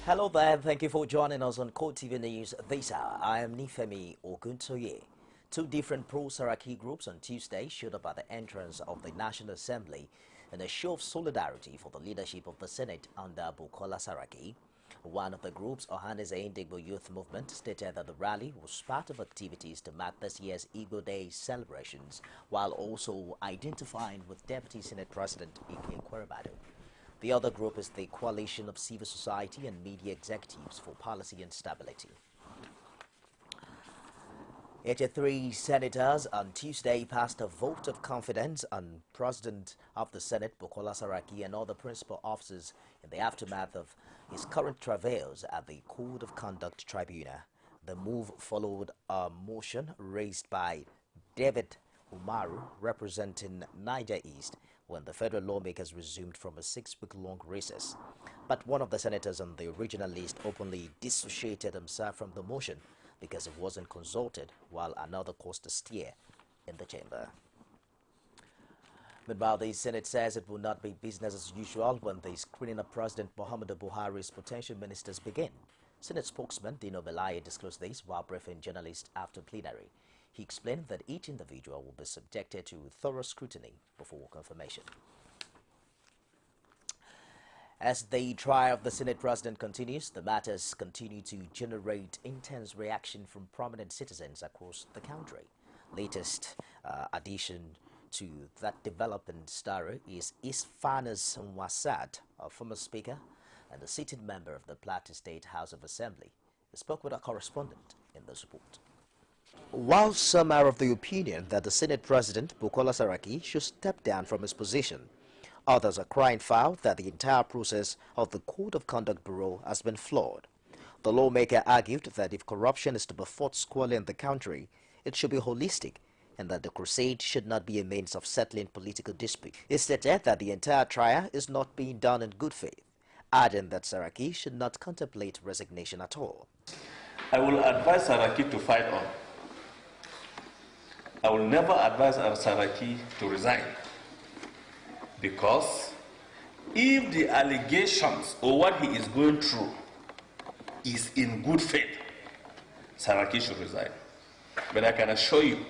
Hello there, thank you for joining us on Coretv News this hour. I am Nifemi Oguntoye. Two different pro-Saraki groups on Tuesday showed up at the entrance of the National Assembly in a show of solidarity for the leadership of the Senate under Bukola Saraki. One of the groups, Ohaneze Indigbo Youth Movement, stated that the rally was part of activities to mark this year's Igbo Day celebrations, while also identifying with Deputy Senate President Ike Coretv. The other group is the Coalition of Civil Society and Media Executives for Policy and Stability. 83 senators on Tuesday passed a vote of confidence on President of the Senate, Bukola Saraki, and other principal officers in the aftermath of his current travails at the Code of Conduct Tribunal. The move followed a motion raised by David Umaru, representing Niger East, when the federal lawmakers resumed from a 6-week-long recess. But one of the senators on the original list openly dissociated himself from the motion because it wasn't consulted, while another caused a stir in the chamber. Meanwhile, the Senate says it will not be business as usual when the screening of President Muhammadu Buhari's potential ministers begin. Senate spokesman Dino Belaya disclosed this while briefing journalists after plenary. He explained that each individual will be subjected to thorough scrutiny before confirmation. As the trial of the Senate president continues, the matters continue to generate intense reaction from prominent citizens across the country. Latest addition to that development story is Isfanas Nwasad, a former speaker and a sitting member of the Plateau State House of Assembly. He spoke with our correspondent in this report. While some are of the opinion that the Senate President, Bukola Saraki, should step down from his position, others are crying foul that the entire process of the Code of Conduct Bureau has been flawed. The lawmaker argued that if corruption is to be fought squarely in the country, it should be holistic, and that the crusade should not be a means of settling political dispute. He stated that the entire trial is not being done in good faith, adding that Saraki should not contemplate resignation at all. I will advise Saraki to fight on. I will never advise Saraki to resign, because if the allegations or what he is going through is in good faith, Saraki should resign. But I can assure you,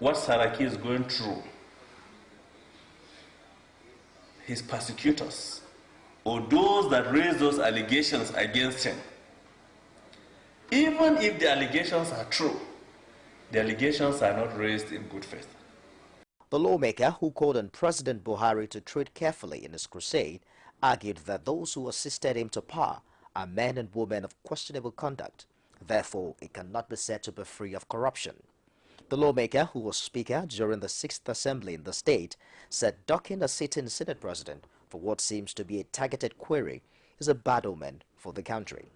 what Saraki is going through, his persecutors, or those that raise those allegations against him, even if the allegations are true, the allegations are not raised in good faith. The lawmaker, who called on President Buhari to tread carefully in his crusade, argued that those who assisted him to power are men and women of questionable conduct. Therefore, it cannot be said to be free of corruption. The lawmaker, who was speaker during the 6th Assembly in the state, said docking a sitting Senate president for what seems to be a targeted query is a bad omen for the country.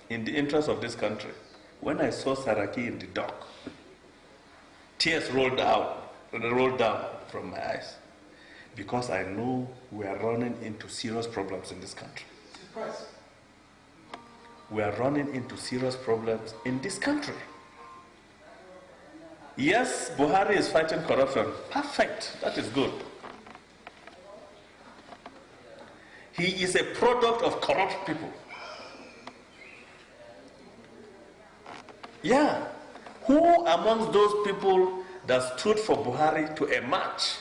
In the interest of this country, when I saw Saraki in the dock, tears rolled down from my eyes, because I know we are running into serious problems in this country. We are running into serious problems in this country. Yes, Buhari is fighting corruption. Perfect. That is good. He is a product of corrupt people. Yeah. Who amongst those people that stood for Buhari to emerge,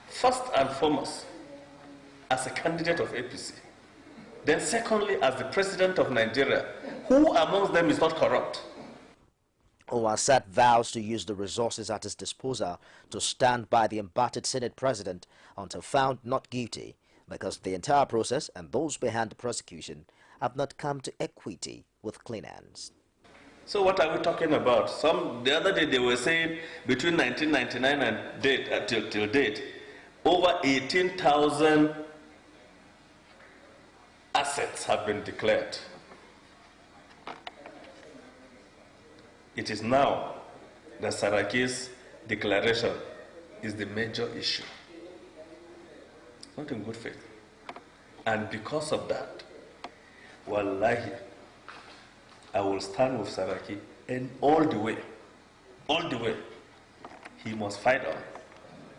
first and foremost, as a candidate of APC, then secondly, as the president of Nigeria, who amongst them is not corrupt? Owasat vows to use the resources at his disposal to stand by the embattled Senate president until found not guilty, because the entire process and those behind the prosecution have not come to equity with clean hands. So what are we talking about? The other day they were saying between 1999 and till date, over 18,000 assets have been declared. It is now that Saraki's declaration is the major issue. Not in good faith. And because of that, wallahi, I will stand with Saraki and all the way. He must fight on.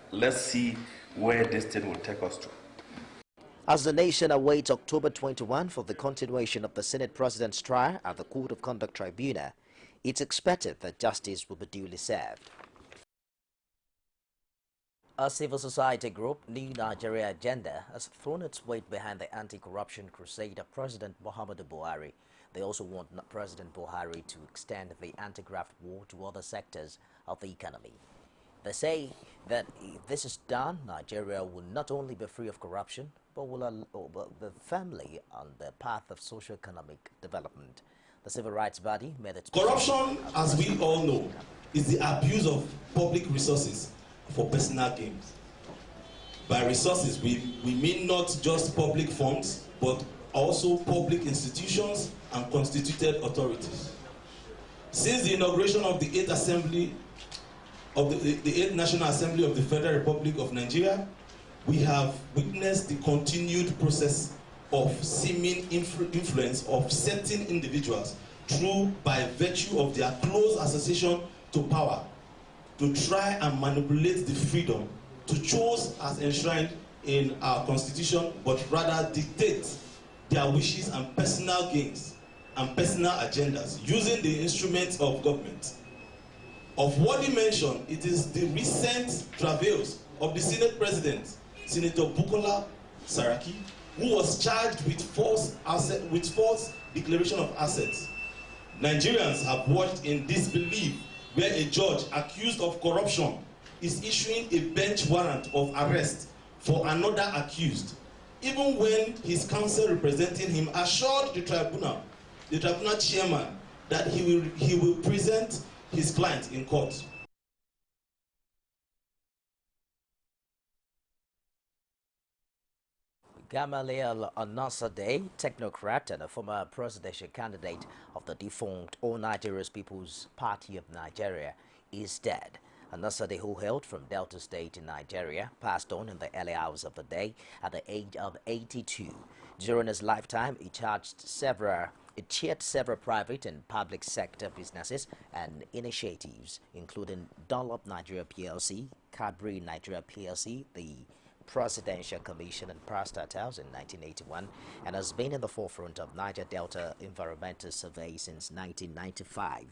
Let's see where this thing will take us to. As the nation awaits October 21 for the continuation of the Senate President's trial at the Court of Conduct Tribunal, it's expected that justice will be duly served. A civil society group, New Nigeria Agenda, has thrown its weight behind the anti-corruption crusade of President Muhammadu Buhari. They also want President Buhari to extend the anti-graft war to other sectors of the economy. They say that if this is done, Nigeria will not only be free of corruption, but will be firmly on the path of socio-economic development. The civil rights body made its corruption, as we all know, is the abuse of public resources for personal gains. By resources, we mean not just public funds, but also public institutions and constituted authorities. Since the inauguration of the 8th Assembly of the 8th National Assembly of the Federal Republic of Nigeria, we have witnessed the continued process of seeming influence of certain individuals through by virtue of their close association to power to try and manipulate the freedom to choose as enshrined in our constitution, but rather dictate their wishes and personal gains and personal agendas using the instruments of government. Of what he mentioned, it is the recent travails of the Senate President, Senator Bukola Saraki, who was charged with false declaration of assets. Nigerians have watched in disbelief where a judge accused of corruption is issuing a bench warrant of arrest for another accused, even when his counsel representing him assured the tribunal chairman, that he will present his client in court. Gamaliel Onasadeh, technocrat and a former presidential candidate of the defunct All Nigeria's People's Party of Nigeria, is dead. Onasadeh, who hailed from Delta State in Nigeria, passed on in the early hours of the day at the age of 82. During his lifetime, he chaired several private and public sector businesses and initiatives, including Dunlop Nigeria PLC, Cadbury Nigeria PLC, the Presidential Commission and Parastatals in 1981, and has been in the forefront of Niger Delta environmental survey since 1995.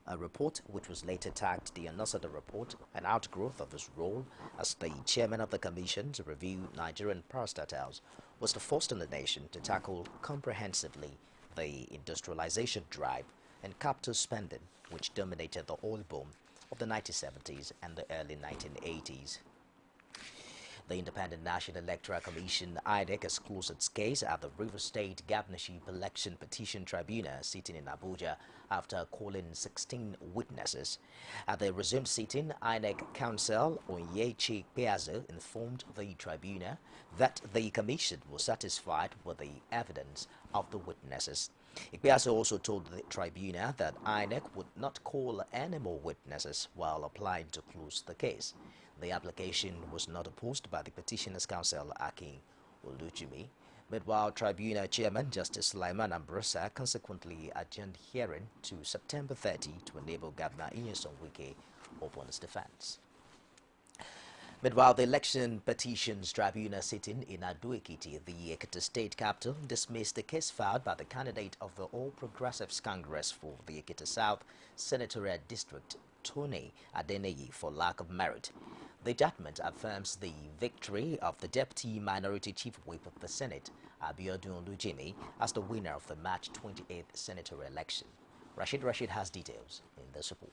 A report, which was later tagged the Onasadeh Report, an outgrowth of his role as the chairman of the commission to review Nigerian parastatals, was the first in the nation to tackle comprehensively the industrialization drive and capital spending which dominated the oil boom of the 1970s and the early 1980s. The Independent National Electoral Commission, INEC, has closed its case at the River State Governorship Election Petition Tribunal sitting in Abuja after calling 16 witnesses. At the resumed sitting, INEC counsel Onyechi Piazza informed the tribunal that the commission was satisfied with the evidence of the witnesses. Piazza also told the tribunal that INEC would not call any more witnesses while applying to close the case. The application was not opposed by the petitioner's counsel, Akin Olujimi. Meanwhile, Tribunal Chairman Justice Sulaiman Ambrosa consequently adjourned hearing to September 30 to enable Governor Nyesom Wike open his defense. Meanwhile, the Election Petitions Tribunal sitting in Ado-Ekiti, the Ekiti State capital, dismissed the case filed by the candidate of the All Progressives Congress for the Ekiti South Senatorial District, Tony Adeneyi, for lack of merit. The judgment affirms the victory of the Deputy Minority Chief Whip of the Senate, Abiodun Olujimi, as the winner of the March 28th senatorial election. Rashid has details in this report.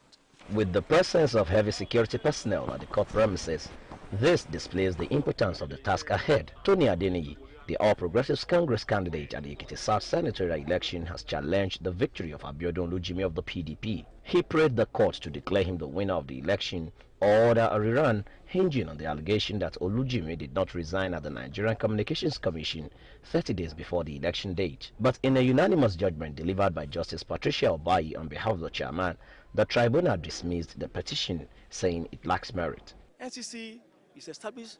With the presence of heavy security personnel at the court premises, this displays the importance of the task ahead. Tony Adeneyi, the All Progressives Congress candidate at the Ekiti South senatorial election, has challenged the victory of Abiodun Olujimi of the PDP. He prayed the court to declare him the winner of the election or order a rerun, hinging on the allegation that Olujimi did not resign at the Nigerian Communications Commission 30 days before the election date. But in a unanimous judgment delivered by Justice Patricia Obayi on behalf of the chairman, the tribunal dismissed the petition, saying it lacks merit. NCC is established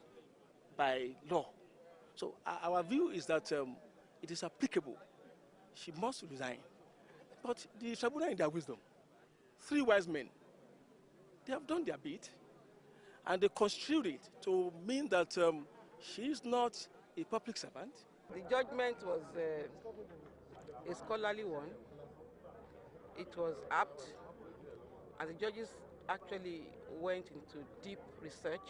by law. So our view is that it is applicable. She must resign. But the tribunal, in their wisdom, 3 wise men, they have done their bit, and they construed it to mean that she is not a public servant. The judgment was a scholarly one. It was apt, and the judges actually went into deep research.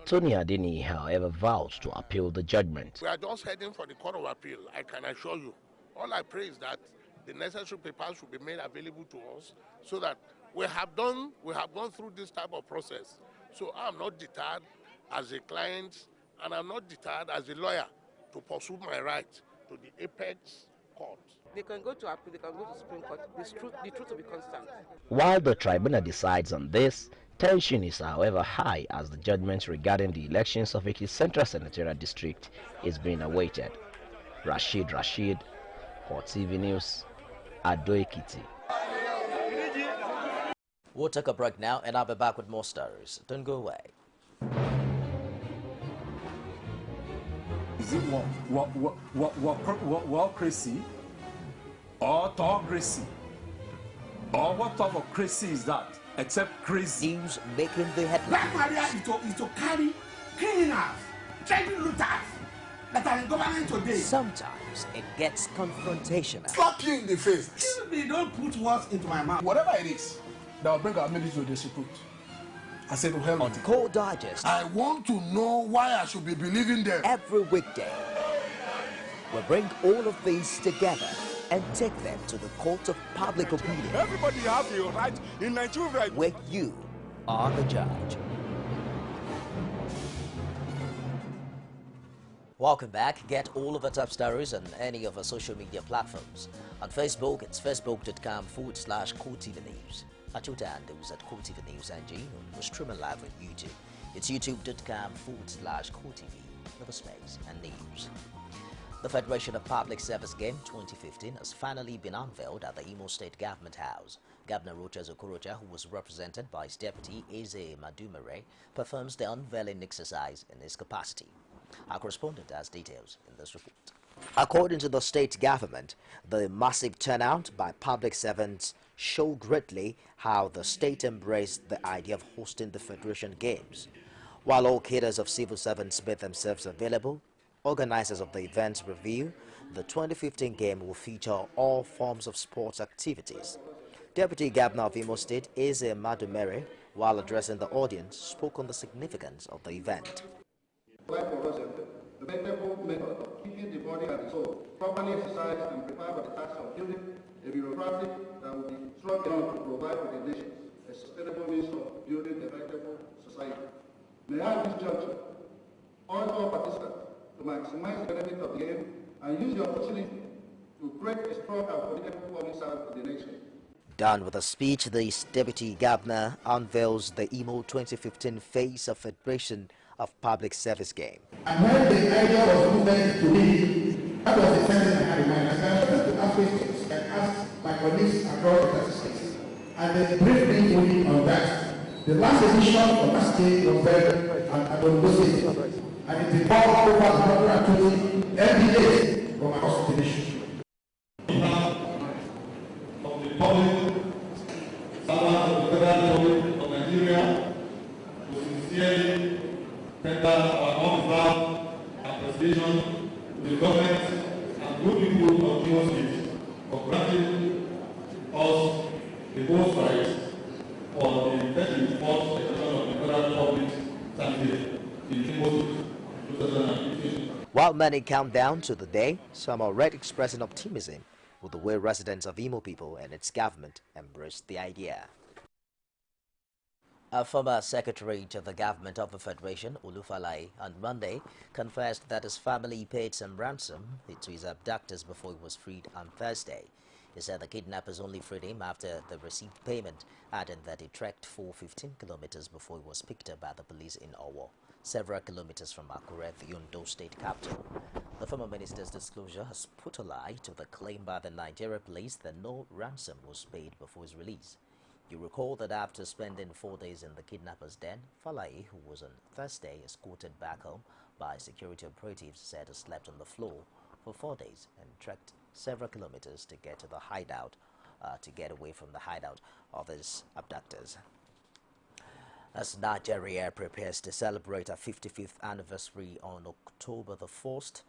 Tony Adeni, however, vows to appeal the judgment. We are just heading for the Court of Appeal, I can assure you. All I pray is that the necessary papers should be made available to us so that we have gone through this type of process. So I'm not deterred as a client, and I'm not deterred as a lawyer to pursue my right to the apex court. They can go to appeal, they can go to Supreme Court. The truth will be constant. While the tribunal decides on this, tension is however high as the judgment regarding the elections of Ekiti Central Senatorial District is being awaited. Rashid, Coretv News, Ado Ekiti. We'll take a break now, and I'll be back with more stories. Don't go away. Is it crazy or autocracy? Or what type of crazy is that? Except crazy. News making the headlines. Black Maria is to carry criminals, trading looters that are in government today. Sometimes it gets confrontational. Slap you in the face. They don't put words into my mouth. Whatever it is that will bring our military to disrepute, I said to hell. On Core Digest, I want to know why I should be believing them. Every weekday, we bring all of these together and take them to the court of public opinion. Everybody has a right in Nigeria, where you are the judge. Welcome back. Get all of our top stories on any of our social media platforms. On Facebook, it's facebook.com/Coretv News. Our Twitter handles at Coretv News NG. We're streaming live on YouTube. It's youtube.com/Coretv, no space, and news. The Federation of Public Service Game 2015 has finally been unveiled at the Imo State Government House. Governor Rochas Okorocha, who was represented by his deputy Eze Madumere, performs the unveiling exercise in his capacity. Our correspondent has details in this report. According to the state government, the massive turnout by public servants showed greatly how the state embraced the idea of hosting the Federation Games. While all cadres of civil servants made themselves available, organizers of the event review the 2015 game will feature all forms of sports activities. Deputy Governor of Imo State, Eze Madumere, while addressing the audience, spoke on the significance of the event. The vegetable method of keeping the body and the soul properly exercised and prepared for the task of building a bureaucracy that will be strong enough to provide for the nation a sustainable means of building a vegetable society. May I at this juncture urge all participants to maximize the benefit of the game and use the opportunity to create a strong and formidable public service for the nation. Done with a speech, the Deputy Governor unveils the Imo 2015 phase of Federation of Public Service Game. And when the idea was moved to me, that was the sentence I had in mind. I started to ask questions and ask my colleagues across the states. And they briefed me only on that. The last edition of that state was held at Ondo State. And it involved over 120 MPAs from across the nation. Of the public servants of the federal government of Nigeria to sincerely tender our on-behalf appreciation to the government and good people of Imo State for granting us the most rights for the 34th edition of the federal public service in Imo State 2015. While many count down to the day, some are already expressing optimism with the way residents of Imo people and its government embraced the idea. A former secretary to the government of the Federation, Olufalaye, on Monday confessed that his family paid some ransom to his abductors before he was freed on Thursday. He said the kidnappers only freed him after they received payment, adding that he trekked for 15 kilometers before he was picked up by the police in Owo, several kilometers from Akure, the Ondo state capital. The former minister's disclosure has put a lie to the claim by the Nigeria police that no ransom was paid before his release. You recall that after spending 4 days in the kidnappers' den, Falaye, who was on Thursday escorted back home by security operatives, said he slept on the floor for 4 days and trekked several kilometers to get to the hideout, to get away from the hideout of his abductors. As Nigeria prepares to celebrate our 55th anniversary on October the 1st,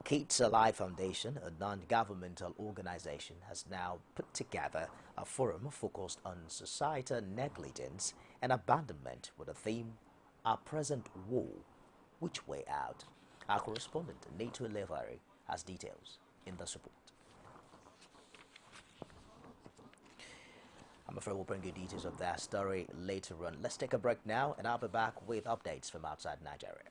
Kids Alive Foundation, a non-governmental organization, has now put together a forum focused on societal negligence and abandonment with the theme, Our Present War, Which Way Out? Our correspondent, Nato Levari, has details in this report. I'm afraid we'll bring you details of that story later on. Let's take a break now, and I'll be back with updates from outside Nigeria.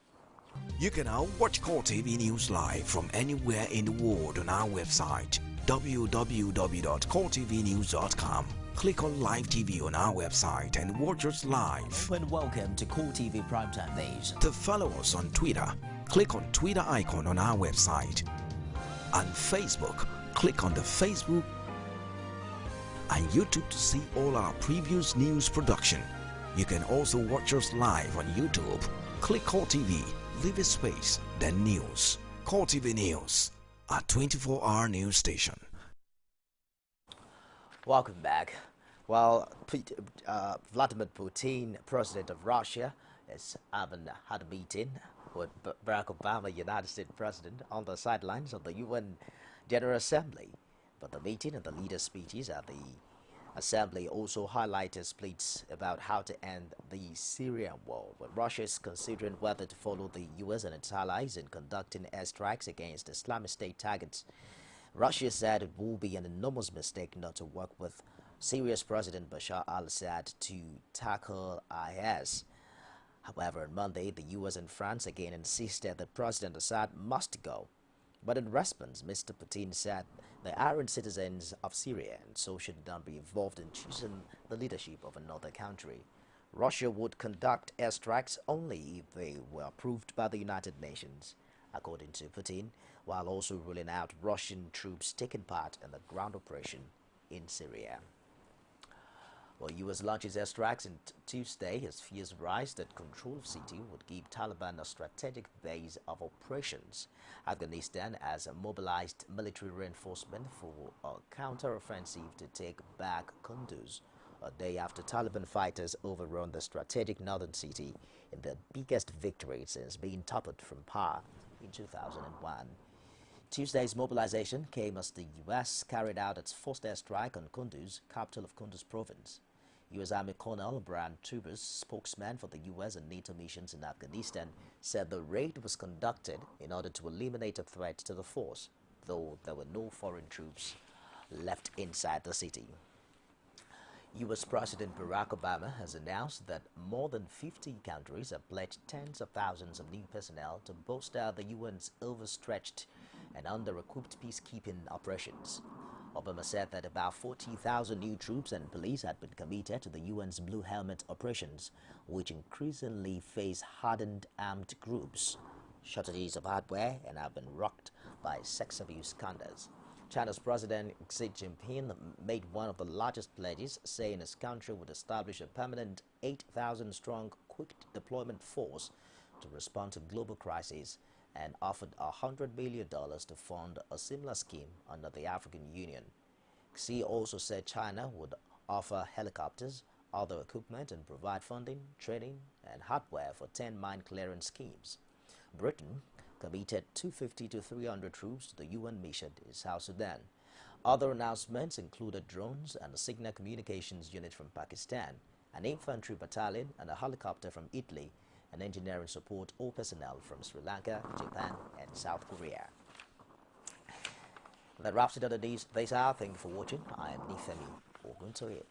You can now watch Coretv News live from anywhere in the world on our website, www.coretvnews.com. Click on Live TV on our website and watch us live. And welcome to Coretv Primetime Days. To follow us on Twitter, click on Twitter icon on our website. On Facebook, click on the Facebook and YouTube to see all our previous news production. You can also watch us live on YouTube. Click Coretv, leave a space, then news. Coretv News, our 24-hour news station. Welcome back. Well, Vladimir Putin, president of Russia, had a meeting with Barack Obama, United States president, on the sidelines of the UN General Assembly. But the meeting and the leaders' speeches at the Assembly also highlighted splits about how to end the Syrian war, where Russia is considering whether to follow the US and its allies in conducting airstrikes against Islamic State targets. Russia said it will be an enormous mistake not to work with Syria's President Bashar al-Assad to tackle IS. However, on Monday, the US and France again insisted that President Assad must go. But in response, Mr. Putin said they aren't citizens of Syria and so should not be involved in choosing the leadership of another country. Russia would conduct airstrikes only if they were approved by the United Nations, according to Putin, while also ruling out Russian troops taking part in the ground operation in Syria. Well, U.S. launches airstrikes on Tuesday as fears rise that control of city would give Taliban a strategic base of operations. Afghanistan has mobilized military reinforcement for a counter-offensive to take back Kunduz, a day after Taliban fighters overrun the strategic northern city in their biggest victory since being toppled from power in 2001. Tuesday's mobilization came as the U.S. carried out its first airstrike on Kunduz, capital of Kunduz province. U.S. Army Colonel Brian Tubers, spokesman for the U.S. and NATO missions in Afghanistan, said the raid was conducted in order to eliminate a threat to the force, though there were no foreign troops left inside the city. U.S. President Barack Obama has announced that more than 50 countries have pledged tens of thousands of new personnel to bolster the UN's overstretched and under-equipped peacekeeping operations. Obama said that about 40,000 new troops and police had been committed to the UN's Blue Helmet operations, which increasingly face hardened armed groups, shortages of hardware, and have been rocked by sex abuse scandals. China's President Xi Jinping made one of the largest pledges, saying his country would establish a permanent 8,000-strong quick deployment force to respond to global crises, and offered $100 million to fund a similar scheme under the African Union. Xi also said China would offer helicopters, other equipment, and provide funding, training, and hardware for 10 mine clearance schemes. Britain committed 250 to 300 troops to the UN mission in South Sudan. Other announcements included drones and a signal communications unit from Pakistan, an infantry battalion, and a helicopter from Italy, and engineering support all personnel from Sri Lanka, Japan, and South Korea. That wraps it up this hour. Thank you for watching. I am Nifemi Oguntoye.